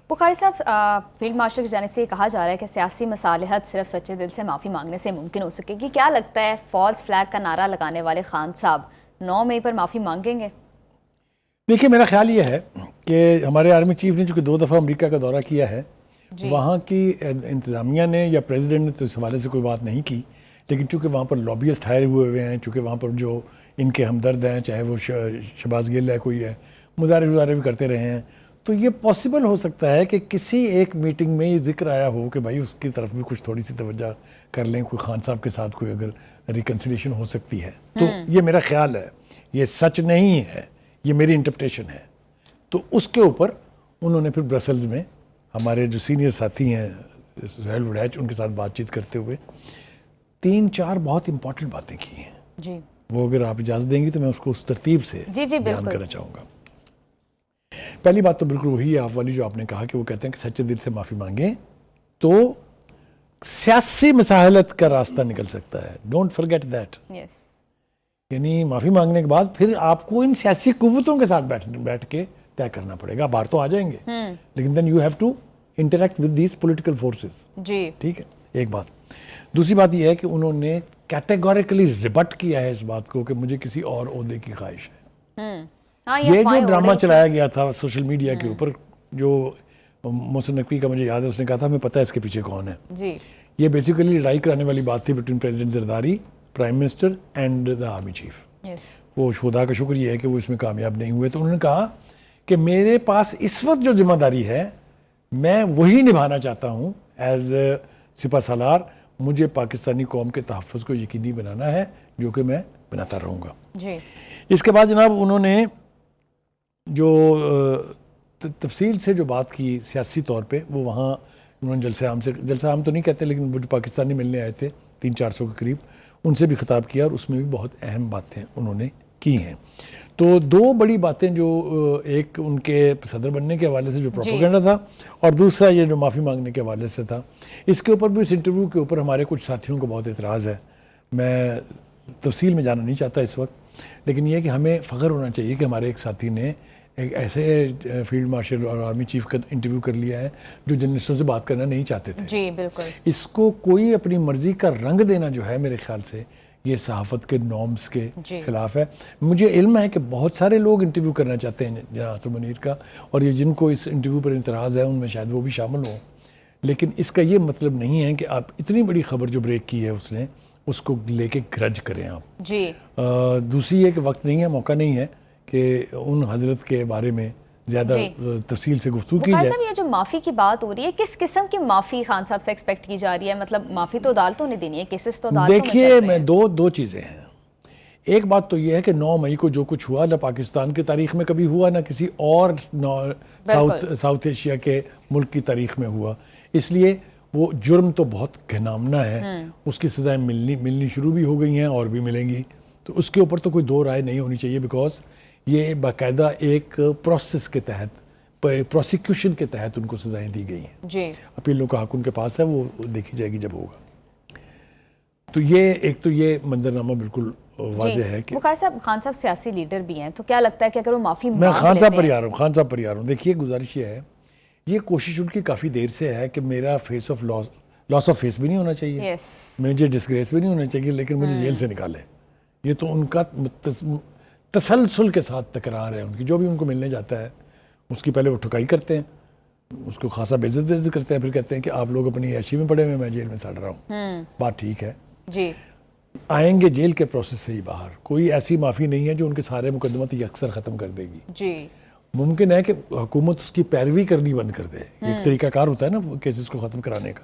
بخاری صاحب، field marshal کی جانب سے یہ کہا جا رہا ہے کہ سیاسی مصالحت صرف سچے دل سے معافی مانگنے سے ممکن ہو سکے گی. کیا لگتا ہے فالس فلیگ کا نعرہ لگانے والے خان صاحب 9 مئی پر معافی مانگیں گے؟ دیکھیے میرا خیال یہ ہے کہ ہمارے آرمی چیف نے چونکہ 2 دفعہ امریکہ کا دورہ کیا ہے، وہاں کی انتظامیہ نے یا پریزیڈنٹ نے تو اس حوالے سے کوئی بات نہیں کی، لیکن چونکہ وہاں پر لابیسٹ ٹھہرے ہوئے ہیں، چونکہ وہاں پر جو ان کے ہمدرد ہیں، چاہے وہ شہباز گل ہے، کوئی ہے، مظاہرے بھی کرتے رہے ہیں، تو یہ پاسبل ہو سکتا ہے کہ کسی ایک میٹنگ میں یہ ذکر آیا ہو کہ بھائی اس کی طرف بھی کچھ تھوڑی سی توجہ کر لیں، کوئی خان صاحب کے ساتھ کوئی اگر ریکنسیلیشن ہو سکتی ہے تو یہ میرا خیال ہے. یہ سچ نہیں ہے، یہ میری انٹرپریٹیشن ہے. تو اس کے اوپر انہوں نے پھر برسلز میں ہمارے جو سینئر ساتھی ہیں سہیل وڑیچ، ان کے ساتھ بات چیت کرتے ہوئے 3-4 بہت امپورٹنٹ باتیں کی ہیں. جی وہ اگر آپ اجازت دیں گی تو میں اس کو اس ترتیب سے بیان کرنا چاہوں گا. پہلی بات تو بالکل وہی ہے آپ والی جو آپ نے کہا کہ وہ کہتے ہیں کہ سچے دل سے معافی مانگیں تو سیاسی مصالحت کا راستہ نکل سکتا ہے. Don't forget that. یعنی معافی مانگنے کے بعد پھر آپ کو ان سیاسی قوتوں کے ساتھ بیٹھ کے طے کرنا پڑے گا. باہر تو آ جائیں گے لیکن then you have to interact with these political forces. جی ٹھیک ہے، ایک بات. دوسری بات یہ ہے کہ انہوں نے کیٹیگوریکلی ریبٹ کیا ہے اس بات کو کہ مجھے کسی اور عہدے کی خواہش ہے. یہ جو ڈرامہ چلایا گیا تھا سوشل میڈیا کے اوپر، جو محسن نقوی کا مجھے یاد ہے، اس نے کہا تھا ہمیں پتہ ہے اس کے پیچھے کون ہے. یہ بیسیکلی لڑائی کرانے والی بات تھی between president Zardari, prime minister and the army chief. وہ خدا کا شکر یہ ہے کہ وہ اس میں کامیاب نہیں ہوئے. تو انہوں نے کہا کہ میرے پاس اس وقت جو ذمہ داری ہے میں وہی نبھانا چاہتا ہوں ایز سپہ سالار. مجھے پاکستانی قوم کے تحفظ کو یقینی بنانا ہے، جو کہ میں بناتا رہوں گا. اس کے بعد جناب انہوں نے جو تفصیل سے جو بات کی سیاسی طور پہ، وہ وہاں انہوں نے جلسہ عام تو نہیں کہتے لیکن وہ جو پاکستانی ملنے آئے تھے 300-400 کے قریب، ان سے بھی خطاب کیا اور اس میں بھی بہت اہم باتیں انہوں نے کی ہیں. تو 2 بڑی باتیں جو ایک ان کے صدر بننے کے حوالے سے جو پروپیگنڈا تھا، اور دوسرا یہ جو معافی مانگنے کے حوالے سے تھا. اس کے اوپر بھی، اس انٹرویو کے اوپر ہمارے کچھ ساتھیوں کو بہت اعتراض ہے. میں تفصیل میں جانا نہیں چاہتا اس وقت، لیکن یہ کہ ہمیں فخر ہونا چاہیے کہ ہمارے ایک ساتھی نے ایک ایسے فیلڈ مارشل اور آرمی چیف کا انٹرویو کر لیا ہے جو جرنلسٹوں سے بات کرنا نہیں چاہتے تھے. جی بالکل. اس کو کوئی اپنی مرضی کا رنگ دینا جو ہے میرے خیال سے یہ صحافت کے نارمز کے خلاف ہے. مجھے علم ہے کہ بہت سارے لوگ انٹرویو کرنا چاہتے ہیں جناب حسن منیر کا، اور یہ جن کو اس انٹرویو پر اعتراض ہے ان میں شاید وہ بھی شامل ہوں، لیکن اس کا یہ مطلب نہیں ہے کہ آپ اتنی بڑی خبر جو بریک کی ہے اس نے، اس کو لے کے گرج کریں آپ. دوسری یہ کہ وقت نہیں ہے، موقع نہیں ہے کہ ان حضرت کے بارے میں زیادہ تفصیل سے گفتگو کی جائے. یہ جو معافی کی بات ہو رہی ہے، کس قسم کی معافی خان صاحب سے ایکسپیکٹ کی جا رہی ہے؟ مطلب معافی تو عدالتوں نے دینی ہے، کیسز تو عدالتوں میں چل رہے ہیں. دیکھیے میں دو چیزیں ہیں. ایک بات تو یہ ہے کہ 9 مئی کو جو کچھ ہوا نہ پاکستان کی تاریخ میں کبھی ہوا، نہ کسی اور ساؤتھ ایشیا کے ملک کی تاریخ میں ہوا. اس لیے وہ جرم تو بہت گھناؤنا ہے. اس کی سزائیں ملنی شروع بھی ہو گئی ہیں اور بھی ملیں گی. تو اس کے اوپر تو کوئی 2 رائے نہیں ہونی چاہیے، بیکاز یہ باقاعدہ ایک پروسیس کے تحت، پروسیکیوشن کے تحت ان کو سزائیں دی گئی ہیں. اپیلوں کا حق ان کے پاس ہے، وہ دیکھی جائے گی جب ہوگا. تو یہ منظرنامہ بالکل واضح ہے کہ بخاری صاحب، خان صاحب سیاسی لیڈر بھی ہیں، تو کیا لگتا ہے کہ اگر وہ معافی میں خان صاحب پر ہی آ رہا ہوں. دیکھیے گزارش یہ ہے، یہ کوشش ان کی کافی دیر سے ہے کہ میرا face of loss of face بھی نہیں ہونا چاہیے، مجھے ڈسگریس بھی نہیں ہونا چاہیے، لیکن مجھے جیل سے نکالے. یہ تو ان کا تسلسل کے ساتھ تکرار ہے. ان کی جو بھی ان کو ملنے جاتا ہے اس کی پہلے وہ ٹھکائی کرتے ہیں، اس کو خاصا بے عزت کرتے ہیں، پھر کہتے ہیں کہ آپ لوگ اپنی عیشی میں پڑے ہوئے، میں جیل میں سڑ رہا ہوں. بات ٹھیک ہے، آئیں گے جیل کے پروسیس سے ہی باہر. کوئی ایسی معافی نہیں ہے جو ان کے سارے مقدمات یکسر ختم کر دے گی. ممکن ہے کہ حکومت اس کی پیروی کرنی بند کر دے، ایک طریقہ کار ہوتا ہے نا کیسز کو ختم کرانے کا.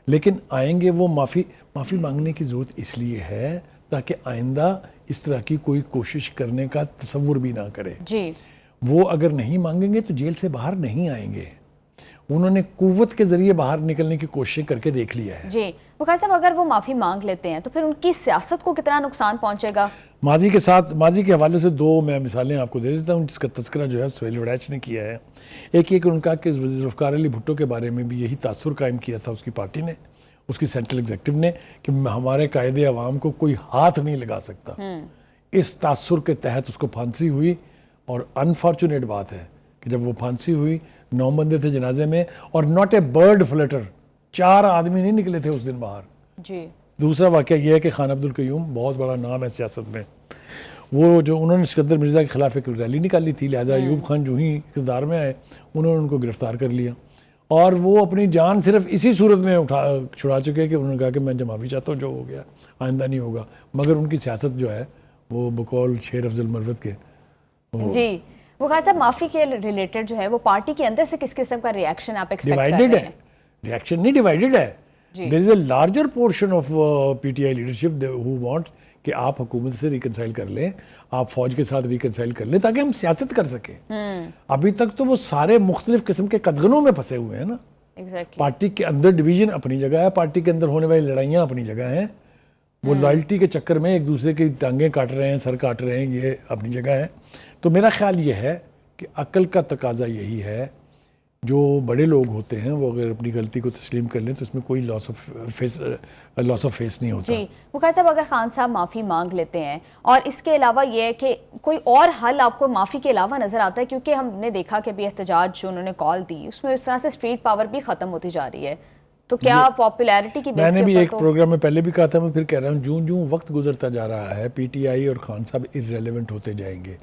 لیکن آئیں گے وہ معافی مانگنے کی ضرورت اس لیے ہے تاکہ آئندہ اس طرح کی کوئی کوشش کرنے کا تصور بھی نہ کرے. وہ اگر نہیں مانگیں گے تو جیل سے باہر نہیں آئیں گے. انہوں نے قوت کے ذریعے باہر نکلنے کی کوشش کر کے دیکھ لیا ہے. بخاری صاحب، اگر وہ معافی مانگ لیتے ہیں تو پھر ان کی سیاست کو کتنا نقصان پہنچے گا؟ ماضی کے حوالے سے 2 میں مثالیں آپ کو دے دیتا ہوں جس کا تذکرہ جو ہے سہیل وڑیچ نے کیا ہے. ایک یہ کہ ان کا کہ وزیر ذوالفقار علی بھٹو کے بارے میں بھی یہی تاثر قائم کیا تھا اس کی پارٹی نے، اس کی سینٹرل ایگزیکٹو نے، کہ ہمارے قائد عوام کو کوئی ہاتھ نہیں لگا سکتا. اس تاثر کے تحت اس کو پھانسی ہوئی، اور انفارچونیٹ بات ہے کہ جب وہ پھانسی ہوئی 9 بندے تھے جنازے میں اور ناٹ اے برڈ فلٹر، 4 آدمی نہیں نکلے تھے اس دن باہر. جی. دوسرا واقعہ یہ ہے کہ خان عبد القیوم بہت بڑا نام ہے سیاست میں، وہ جو انہوں نے اسکندر مرزا کے خلاف ایک ریلی نکالی تھی، لہٰذا ایوب خان جو ہی اقتدار میں آئے انہوں نے ان کو گرفتار کر لیا، اور وہ اپنی جان صرف اسی صورت میں چھڑا چکے کہ انہوں نے کہا کہ میں معافی چاہتا ہوں، جو ہو گیا آئندہ نہیں ہوگا. مگر ان کی سیاست جو ہے وہ بقول شیر افضل مروت کے جی. وہ خان صاحب معافی کے ریلیٹڈ جو ہے وہ پارٹی کے اندر سے کس قسم کا ریئیکشن آپ ایکسپیکٹ کر ڈیوائیڈڈ رہے ہے. ہیں؟ ریئیکشن نہیں ڈیوائیڈڈ ہے. جی. There is a larger portion of P T I leadership who want کہ آپ حکومت سے ریکنسائل کر لیں، آپ فوج کے ساتھ ریکنسائل کر لیں تاکہ ہم سیاست کر سکیں. ابھی تک تو وہ سارے مختلف قسم کے قدغنوں میں پھنسے ہوئے ہیں نا. پارٹی کے اندر ڈویژن اپنی جگہ ہے، پارٹی کے اندر ہونے والی لڑائیاں اپنی جگہ ہیں، وہ لائلٹی کے چکر میں ایک دوسرے کی ٹانگیں کاٹ رہے ہیں، سر کاٹ رہے ہیں، یہ اپنی جگہ ہے. تو میرا خیال یہ ہے کہ عقل کا تقاضا یہی ہے، جو بڑے لوگ ہوتے ہیں وہ اگر اپنی غلطی کو تسلیم کر لیں تو اس میں کوئی لاس آف فیس نہیں ہوتا. جی. مخیر صاحب اگر خان صاحب معافی مانگ لیتے ہیں، اور اس کے علاوہ یہ ہے کہ کوئی اور حل آپ کو معافی کے علاوہ نظر آتا ہے؟ کیونکہ ہم نے دیکھا کہ ابھی احتجاج جو انہوں نے کال دی اس میں اس طرح سے اسٹریٹ پاور بھی ختم ہوتی جا رہی ہے، تو کیا پاپولیرٹی کی بیس میں نے بھی ایک کے پروگرام میں پہلے بھی کہا تھا، میں پھر کہہ رہا ہوں، جوں جوں وقت گزرتا جا رہا ہے پی ٹی آئی اور خان صاحب ارریلیونٹ ہوتے جائیں گے.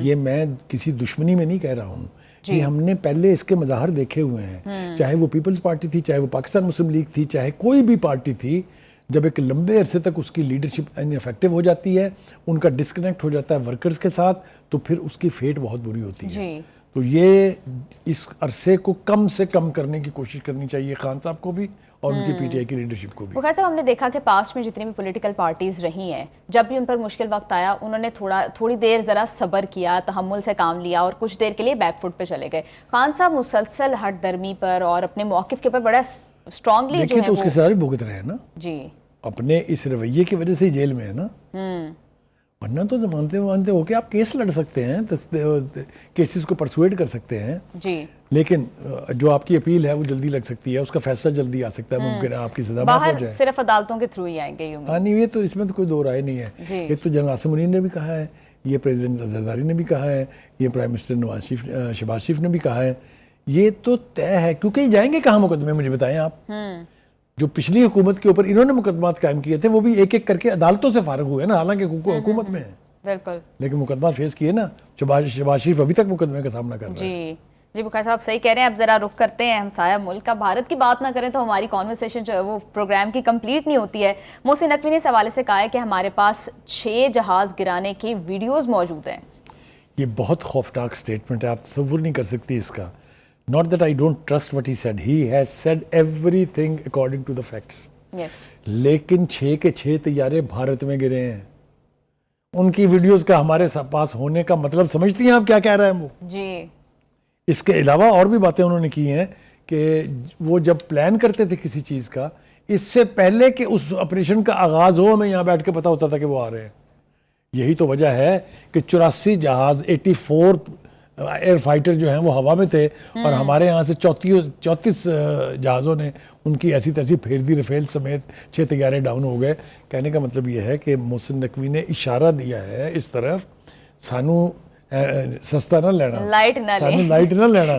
یہ میں کسی دشمنی میں نہیں کہہ رہا ہوں، کہ ہم نے پہلے اس کے مظاہر دیکھے ہوئے ہیں، چاہے وہ پیپلز پارٹی تھی، چاہے وہ پاکستان مسلم لیگ تھی، چاہے کوئی بھی پارٹی تھی، جب ایک لمبے عرصے تک اس کی لیڈرشپ انفیکٹو ہو جاتی ہے، ان کا ڈسکنیکٹ ہو جاتا ہے ورکرز کے ساتھ، تو پھر اس کی فیٹ بہت بری ہوتی ہے. تو یہ اس عرصے کو کم سے کم کرنے کی کوشش کرنی چاہیے خان صاحب کو بھی اور ان کی پی ٹی آئی کی لیڈرشپ کو بھی. بخیر صاحب ہم نے دیکھا کہ پاسٹ میں جتنی بھی پولیٹیکل پارٹیز رہی ہیں، جب بھی ان پر مشکل وقت آیا انہوں نے تھوڑی دیر ذرا صبر کیا، تحمل سے کام لیا اور کچھ دیر کے لیے بیک فٹ پہ چلے گئے. خان صاحب مسلسل ہٹ درمی پر اور اپنے موقف کے اوپر بڑا اسٹرانگلی دیکھیے تو اس کے سارے بھگت رہے ہیں نا. جی. اپنے اس رویے کی وجہ سے ہی جیل میں ہے نا. ورنہ تو مانتے ہو کہ آپ کیس لڑ سکتے ہیں، کیسز کو پرسویٹ کر سکتے ہیں. جی. لیکن جو آپ کی اپیل ہے وہ جلدی لگ سکتی ہے، اس کا فیصلہ جلدی آ سکتا ہے، ممکن ہے آپ کی سزا معاف ہو جائے. صرف عدالتوں کے تھرو ہی آئیں گے. ہاں نہیں، یہ تو اس میں تو کوئی دو رائے نہیں ہے. ایک تو جنرل عاصم منیر نے بھی کہا ہے، یہ پریزیڈنٹ زرداری نے بھی کہا ہے، یہ پرائم منسٹر شہباز شریف نے بھی کہا ہے. یہ تو طے ہے، کیونکہ جائیں گے کہاں مقدمے؟ مجھے بتائیں آپ. جو پچھلی حکومت کے اوپر انہوں نے مقدمات قائم کیے تھے وہ بھی ایک ایک کر کے عدالتوں سے فارغ ہوئے نا، حالانکہ حکومت میں ہیں. بالکل. لیکن مقدمات فیس کیے نا. شہباز شریف ابھی تک مقدمے کا سامنا کر رہا ہے. جی بخیر صاحب صحیح کہہ رہے ہیں. اب ذرا رخ کرتے ہیں ہمسایہ ملک کا. بھارت کی بات نہ کریں تو ہماری کانورسیشن جو ہے وہ پروگرام کی کمپلیٹ نہیں ہوتی ہے. محسن نقوی نے اس حوالے سے کہا ہے کہ ہمارے پاس 6 جہاز گرانے کی ویڈیوز موجود ہیں. یہ بہت خوفناک سٹیٹمنٹ ہے، آپ تصور نہیں کر سکتی اس کا. Not that I don't trust what he said. He has said everything according to the facts. Yes. لیکن 6 کے 6 طیارے بھارت میں گرے ہیں. ان کی ویڈیوز کا ہمارے پاس ہونے کا مطلب سمجھتی ہیں آپ کیا کہہ رہے ہیں وہ؟ جی. اس کے علاوہ اور بھی باتیں انہوں نے کی ہیں کہ وہ جب پلان کرتے تھے کسی چیز کا، اس سے پہلے کہ اس آپریشن کا آغاز ہو ہمیں یہاں بیٹھ کے پتا ہوتا تھا کہ وہ آ رہے ہیں. یہی تو وجہ ہے کہ 84 جہاز 84 ایئر فائٹر جو ہیں وہ ہوا میں تھے، اور ہمارے یہاں سے 34 جہازوں نے ان کی ایسی تیسی پھیر دی. رفیل سمیت 6 طیارے ڈاؤن ہو گئے. کہنے کا مطلب یہ ہے کہ محسن نقوی نے اشارہ دیا ہے اس طرف، سانو سستا نہ لینا، لائٹ نہ لینا.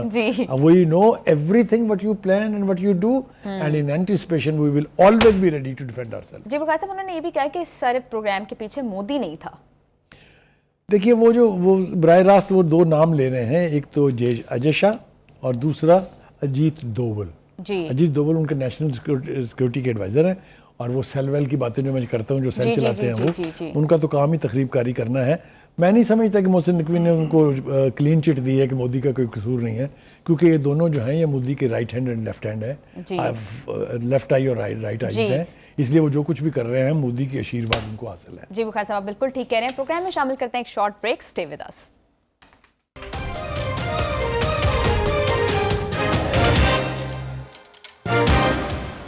We know everything what you plan and what you do, and in anticipation we will always be ready to defend ourselves. جی بخیر صاحب انہوں نے یہ بھی کہا کہ اس سارے پروگرام کے پیچھے مودی نہیں تھا. دیکھیے وہ براہ راست وہ 2 نام لے رہے ہیں، ایک تو اجے شاہ اور دوسرا اجیت دوول. جی. اجیت دوول ان کے نیشنل سیکورٹی کے ایڈوائزر ہیں، اور وہ سیل ویل کی باتیں جو میں کرتا ہوں، جو سیل چلاتے ہیں وہ ان کا تو کام ہی تخریب کاری کرنا ہے. میں نہیں سمجھتا کہ محسن نقوی نے ان کو کلین چٹ دی ہے کہ مودی کا کوئی قصور نہیں ہے، کیونکہ یہ دونوں جو ہیں یہ مودی کے right hand and left hand ہے، لیفٹ آئی اور رائٹ آئیز ہیں، اس لیے وہ جو کچھ بھی کر رہے ہیں مودی کی آشیرواد ان کو حاصل ہے. جی بخیر صاحب بالکل ٹھیک کہہ رہے ہیں. پروگرام میں شامل کرتے ہیں ایک short break. Stay with us.